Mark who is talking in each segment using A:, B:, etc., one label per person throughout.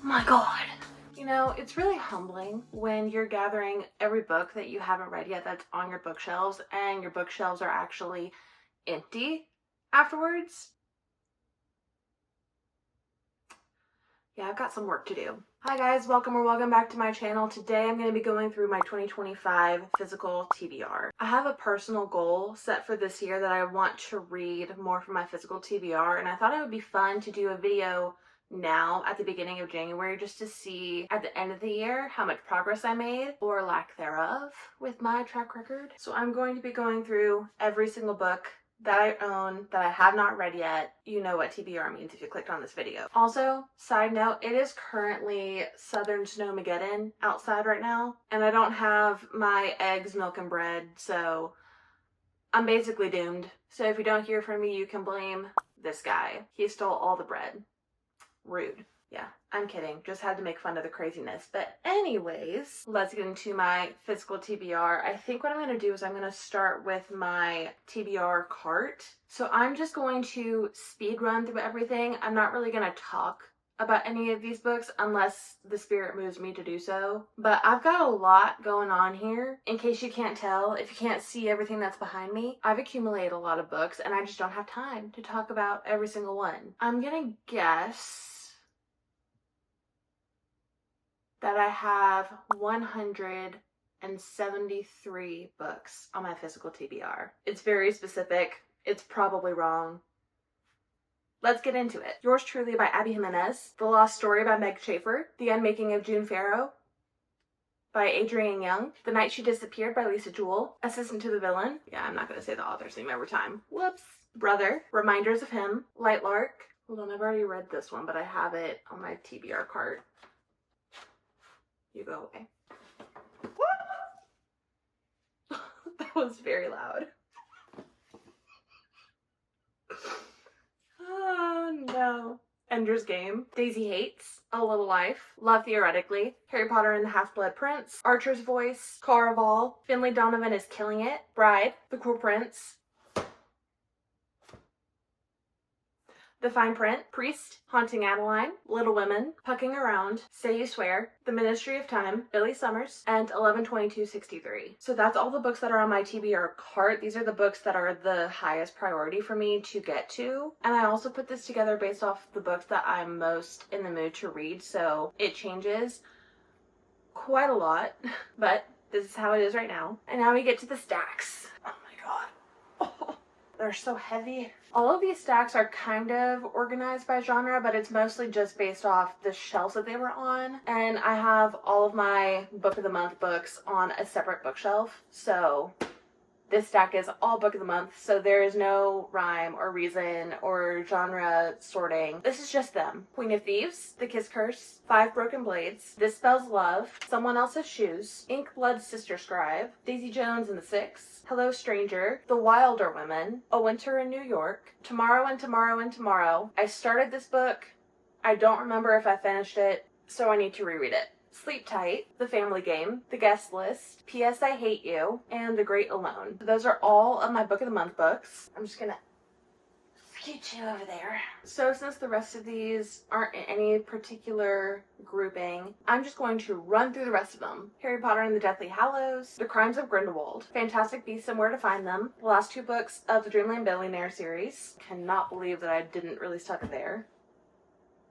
A: My God. You know, it's really humbling when you're gathering every book that you haven't read yet that's on your bookshelves and your bookshelves are actually empty afterwards. Yeah, I've got some work to do. Hi guys, welcome back to my channel. Today I'm going to be going through my 2025 physical TBR. I have a personal goal set for this year that I want to read more from my physical TBR, and I thought it would be fun to do a video now at the beginning of January just to see at the end of the year how much progress I made or lack thereof with my track record. So I'm going to be going through every single book that I own that I have not read yet. You know what TBR means if you clicked on this video. Also, side note, it is currently Southern Snowmageddon outside right now, and I don't have my eggs, milk, and bread, so I'm basically doomed. So if you don't hear from me, you can blame this guy. He stole all the bread. Rude. Yeah, I'm kidding. Just had to make fun of the craziness. But anyways, let's get into my physical TBR. I think what I'm going to do is I'm going to start with my TBR cart. So I'm just going to speed run through everything. I'm not really going to talk about any of these books unless the spirit moves me to do so. But I've got a lot going on here. In case you can't tell, if you can't see everything that's behind me, I've accumulated a lot of books and I just don't have time to talk about every single one. I'm going to guess that I have 173 books on my physical TBR. It's very specific. It's probably wrong. Let's get into it. Yours Truly by Abby Jimenez. The Lost Story by Meg Schaefer. The Unmaking of June Farrow by Adrienne Young. The Night She Disappeared by Lisa Jewell. Assistant to the Villain. Yeah, I'm not going to say the author's name every time. Whoops. Brother. Reminders of Him. Light Lark. Hold on, I've already read this one, but I have it on my TBR cart. You go away. That was very loud. Oh no. Ender's Game. Daisy Hates. A Little Life. Love Theoretically. Harry Potter and the Half-Blood Prince. Archer's Voice. Caraval. Finley Donovan is Killing It. Bride. The Cruel Prince. The Fine Print, Priest, Haunting Adeline, Little Women, Pucking Around, Say You Swear, The Ministry of Time, Billy Summers, and 11/22/63. So that's all the books that are on my TBR cart. These are the books that are the highest priority for me to get to. And I also put this together based off the books that I'm most in the mood to read, so it changes quite a lot, but this is how it is right now. And now we get to the stacks. Oh my God. Oh, they're so heavy. All of these stacks are kind of organized by genre, but it's mostly just based off the shelves that they were on. And I have all of my Book of the Month books on a separate bookshelf. So this stack is all Book of the Month, so there is no rhyme or reason or genre sorting. This is just them. Queen of Thieves, The Kiss Curse, Five Broken Blades, This Spells Love, Someone Else's Shoes, Ink Blood Sister Scribe, Daisy Jones and the Six, Hello Stranger, The Wilder Women, A Winter in New York, Tomorrow and Tomorrow and Tomorrow. I started this book. I don't remember if I finished it, so I need to reread it. Sleep Tight, The Family Game, The Guest List, P.S. I Hate You, and The Great Alone. Those are all of my Book of the Month books. I'm just gonna scoot you over there. So since the rest of these aren't in any particular grouping, I'm just going to run through the rest of them. Harry Potter and the Deathly Hallows, The Crimes of Grindelwald, Fantastic Beasts and Where to Find Them, the last two books of the Dreamland Billionaire series. Cannot believe that I didn't really stuck it there.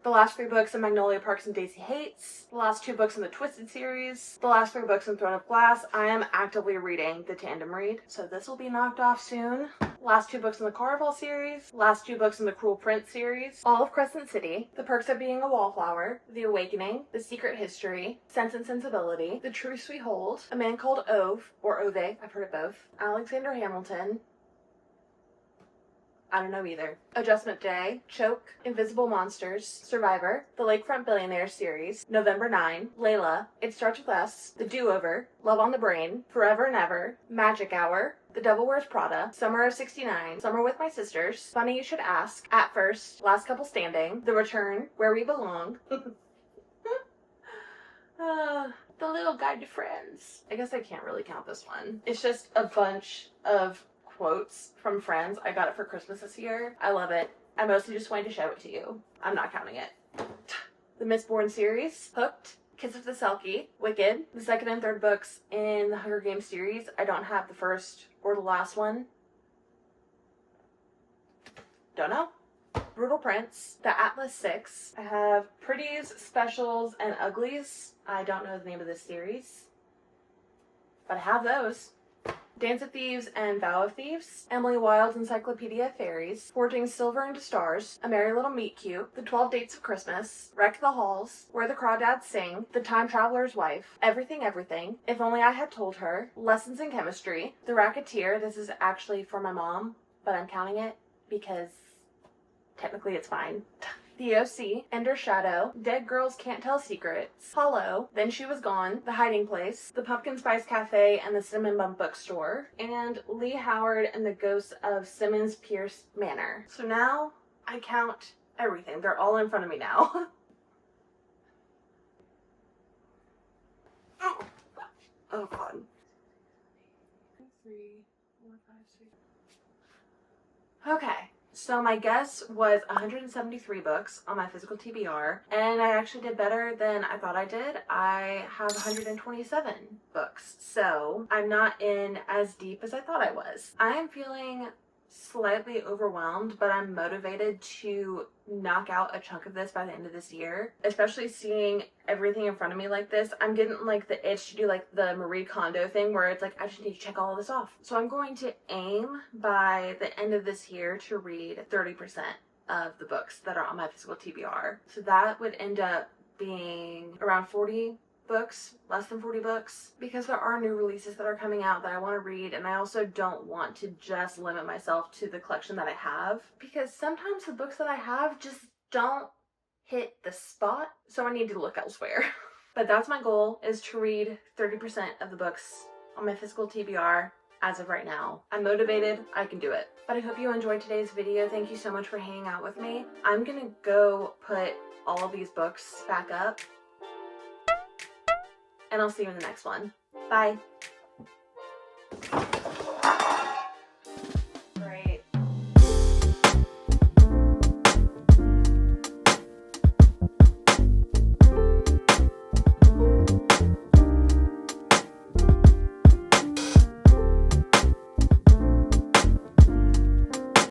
A: The last three books in Magnolia Parks and Daisy Hates, the last two books in the Twisted series, the last three books in Throne of Glass. I am actively reading the tandem read, so this will be knocked off soon. Last two books in the Caraval series, last two books in the Cruel Prince series, all of Crescent City, The Perks of Being a Wallflower, The Awakening, The Secret History, Sense and Sensibility, The Truths We Hold, A Man Called Ove, or Ove, I've heard it both, Alexander Hamilton, I don't know either. Adjustment Day, Choke, Invisible Monsters, Survivor, The Lakefront Billionaire series, November 9, Layla, It Starts With Us, The Do-Over, Love on the Brain, Forever and Ever, Magic Hour, The Devil Wears Prada, Summer of '69, Summer with My Sisters, Funny You Should Ask, At First, Last Couple Standing, The Return, Where We Belong, The Little Guide to Friends. I guess I can't really count this one. It's just a bunch of quotes from Friends. I got it for Christmas this year. I love it. I mostly just wanted to show it to you. I'm not counting it. The Mistborn series, Hooked, Kiss of the Selkie, Wicked, the second and third books in the Hunger Games series. I don't have the first or the last one. Don't know. Brutal Prince, The Atlas Six. I have Pretties, Specials, and Uglies. I don't know the name of this series, but I have those. Dance of Thieves and Vow of Thieves, Emily Wilde's Encyclopedia of Fairies, Forging Silver into Stars, A Merry Little Meet Cute, The 12 Dates of Christmas, Wreck the Halls, Where the Crawdads Sing, The Time Traveler's Wife, Everything Everything, If Only I Had Told Her, Lessons in Chemistry, The Racketeer. This is actually for my mom, but I'm counting it because technically it's fine. The O.C., Ender Shadow, Dead Girls Can't Tell Secrets, Hollow, Then She Was Gone, The Hiding Place, The Pumpkin Spice Cafe and the Cinnamon Bun Bookstore, and Lee Howard and the Ghosts of Simmons Pierce Manor. So now I count everything. They're all in front of me now. Oh God. 3, 4, 5, 6. Okay. So my guess was 173 books on my physical TBR, and I actually did better than I thought I did. I have 127 books, so I'm not in as deep as I thought I was. I am feeling slightly overwhelmed, but I'm motivated to knock out a chunk of this by the end of this year, especially seeing everything in front of me like this. I'm getting like the itch to do like the Marie Kondo thing where it's like I just need to check all of this off. So I'm going to aim by the end of this year to read 30% of the books that are on my physical TBR. So that would end up being around 40 books, less than 40 books, because there are new releases that are coming out that I want to read, and I also don't want to just limit myself to the collection that I have, because sometimes the books that I have just don't hit the spot, so I need to look elsewhere. But that's my goal, is to read 30% of the books on my physical TBR as of right now. I'm motivated, I can do it. But I hope you enjoyed today's video. Thank you so much for hanging out with me. I'm gonna go put all of these books back up, and I'll see you in the next one. Bye.